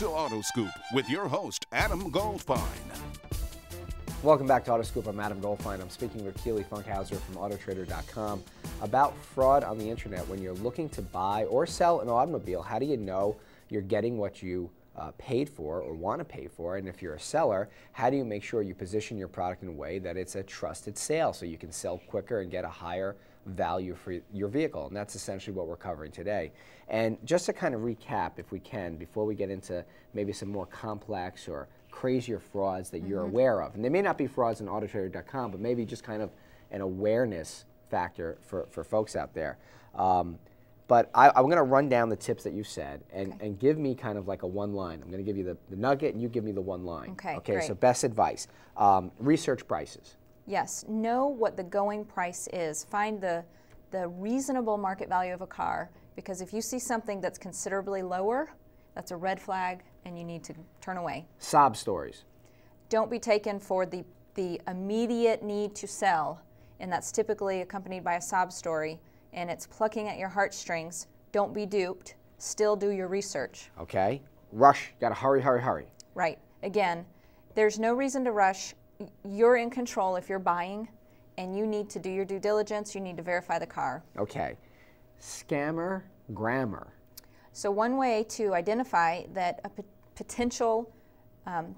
to Auto Scoop with your host, Adam Goldfine. Welcome back to Auto Scoop. I'm Adam Goldfine. I'm speaking with Keely Funkhouser from Autotrader.com about fraud on the internet. When you're looking to buy or sell an automobile, how do you know you're getting what you paid for or want to pay for? And if you're a seller, how do you make sure you position your product in a way that it's a trusted sale so you can sell quicker and get a higher value for your vehicle? And that's essentially what we're covering today. And just to kind of recap, if we can, before we get into maybe some more complex or crazier frauds that you're aware of. And they may not be frauds on Autotrader.com, but maybe just kind of an awareness factor for folks out there. But I'm going to run down the tips that you said and give me kind of like a one line. I'm going to give you the nugget and you give me the one line. Okay, great. So best advice. Research prices. Yes, know what the going price is. Find the reasonable market value of a car, because if you see something that's considerably lower, that's a red flag and you need to turn away. Sob stories. Don't be taken for the immediate need to sell, and that's typically accompanied by a sob story, and it's plucking at your heartstrings. Don't be duped. Still do your research. Okay. Rush. Got to hurry, hurry, hurry. Right. Again, there's no reason to rush. You're in control if you're buying, and you need to do your due diligence. You need to verify the car. Okay. Scammer grammar. So one way to identify that a potential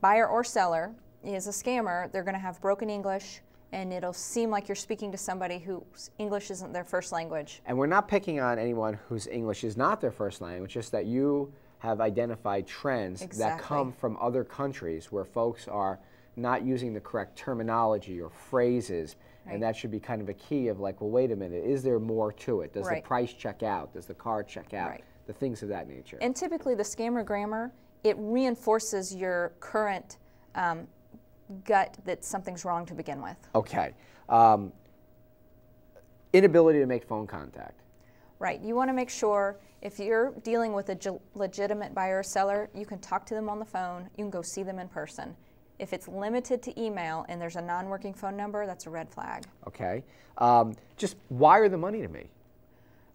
buyer or seller is a scammer, they're going to have broken English, and it'll seem like you're speaking to somebody whose English isn't their first language. And we're not picking on anyone whose English is not their first language, just that you have identified trends that come from other countries where folks are not using the correct terminology or phrases. Right. And that should be kind of a key of like, well, wait a minute, is there more to it? Does the price check out? Does the car check out? Right. The things of that nature. And typically the scammer grammar, it reinforces your current gut that something's wrong to begin with. Okay. Inability to make phone contact. Right. You want to make sure if you're dealing with a legitimate buyer or seller, you can talk to them on the phone, you can go see them in person. If it's limited to email and there's a non-working phone number, that's a red flag. Okay. Just wire the money to me.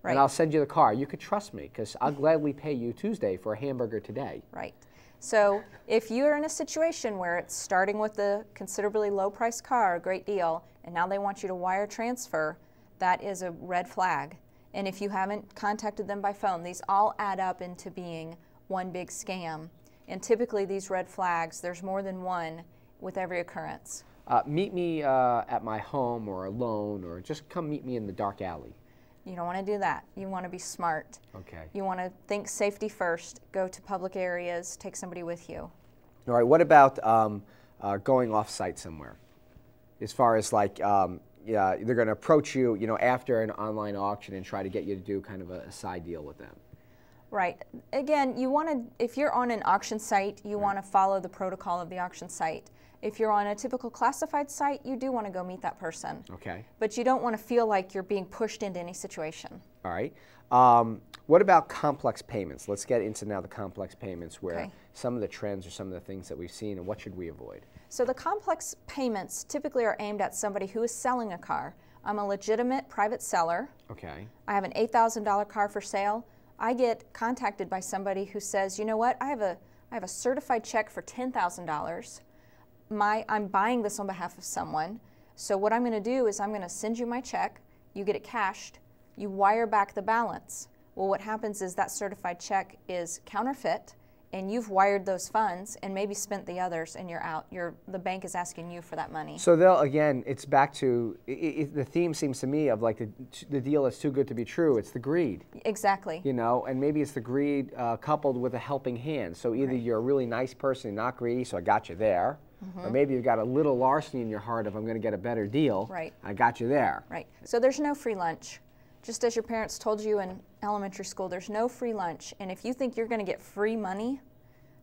Right. And I'll send you the car. You could trust me because I'll gladly pay you Tuesday for a hamburger today. Right. So if you're in a situation where it's starting with a considerably low-priced car, a great deal, and now they want you to wire transfer, that is a red flag. And if you haven't contacted them by phone, these all add up into being one big scam. And typically these red flags, there's more than one with every occurrence. Meet me at my home or alone, or just come meet me in the dark alley. You don't want to do that. You want to be smart. Okay. You want to think safety first. Go to public areas. Take somebody with you. All right. What about going off-site somewhere? As far as like, yeah, they're going to approach you, after an online auction and try to get you to do kind of a side deal with them. Right. Again, you want to, if you're on an auction site, you want to follow the protocol of the auction site. If you're on a typical classified site, you do want to go meet that person. Okay. But you don't want to feel like you're being pushed into any situation. All right. What about complex payments? Let's get into now the complex payments where some of the trends or some of the things that we've seen, and what should we avoid? So the complex payments typically are aimed at somebody who is selling a car. I'm a legitimate private seller. Okay. I have an $8,000 car for sale. I get contacted by somebody who says, you know what, I have a certified check for $10,000. I'm buying this on behalf of someone. So what I'm going to do is I'm going to send you my check. You get it cashed. You wire back the balance. Well, what happens is that certified check is counterfeit, and you've wired those funds and maybe spent the others, and you're out. The bank is asking you for that money. So again, it's back to the theme seems to me of like the deal that's too good to be true. It's the greed. Exactly. And maybe it's the greed coupled with a helping hand. So either you're a really nice person and not greedy, so I got you there. Or maybe you've got a little larceny in your heart of I'm going to get a better deal. Right. I got you there. Right. So there's no free lunch. Just as your parents told you in elementary school, there's no free lunch. And if you think you're going to get free money,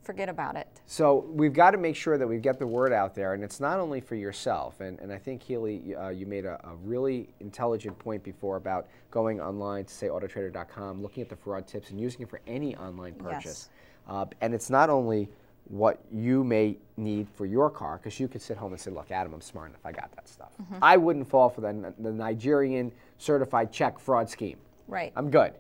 forget about it. So we've got to make sure that we get the word out there, and it's not only for yourself. And I think, Keely, you made a really intelligent point before about going online to, say, Autotrader.com, looking at the fraud tips and using it for any online purchase. Yes. And it's not only what you may need for your car, because you could sit home and say, look, Adam, I'm smart enough, I got that stuff. I wouldn't fall for the Nigerian certified check fraud scheme. Right. I'm good.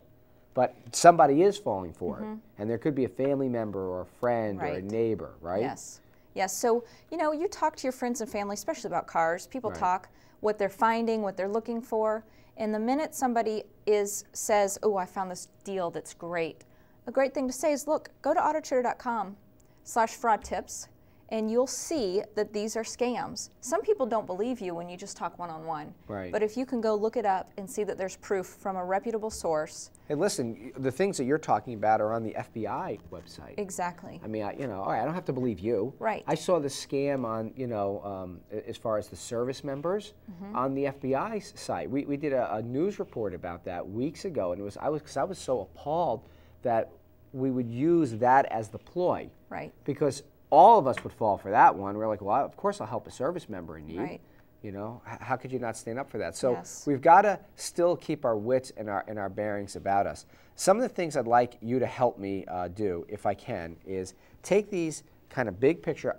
but somebody is falling for it. And there could be a family member or a friend or a neighbor, right? Yes. Yes. So, you know, you talk to your friends and family, especially about cars. People talk what they're finding, what they're looking for. And the minute somebody says, oh, I found this deal that's great, a great thing to say is, look, go to autotrader.com/fraud tips, and you'll see that these are scams. Some people don't believe you when you just talk one-on-one. Right. But if you can go look it up and see that there's proof from a reputable source. Hey, listen, the things that you're talking about are on the FBI website. Exactly. I mean, you know, all right, I don't have to believe you. Right. I saw the scam on, you know, as far as the service members on the FBI site. We did a news report about that weeks ago, and I was so appalled that we would use that as the ploy. Right. Because all of us would fall for that one. We're like, well, of course I'll help a service member in need. Right. You know, how could you not stand up for that? So Yes. we've got to still keep our wits and our bearings about us. Some of the things I'd like you to help me do, if I can, is take these kind of big picture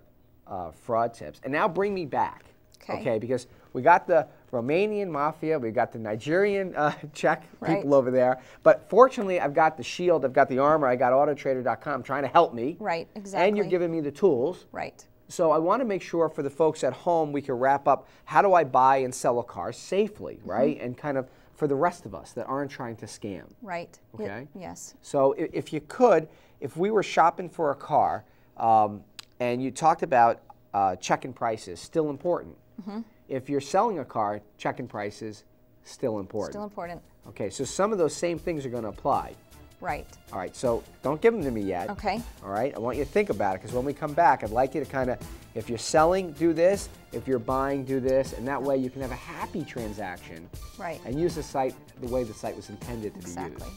fraud tips and now bring me back. Okay, because we got the Romanian mafia, we got the Nigerian Czech people over there, but fortunately I've got the shield, I've got the armor, I got autotrader.com trying to help me. Right, exactly. And you're giving me the tools. Right. So I want to make sure for the folks at home we can wrap up, how do I buy and sell a car safely, right? And kind of for the rest of us that aren't trying to scam. Right. Okay? Yes. So if you could, if we were shopping for a car and you talked about checking prices, still important. If you're selling a car, checking prices, still important. Still important. Okay, so some of those same things are going to apply. Right. All right, so don't give them to me yet. Okay. All right, I want you to think about it, because when we come back, I'd like you to kind of, if you're selling, do this. If you're buying, do this. And that way you can have a happy transaction. Right. And use the site the way the site was intended to be used. Exactly.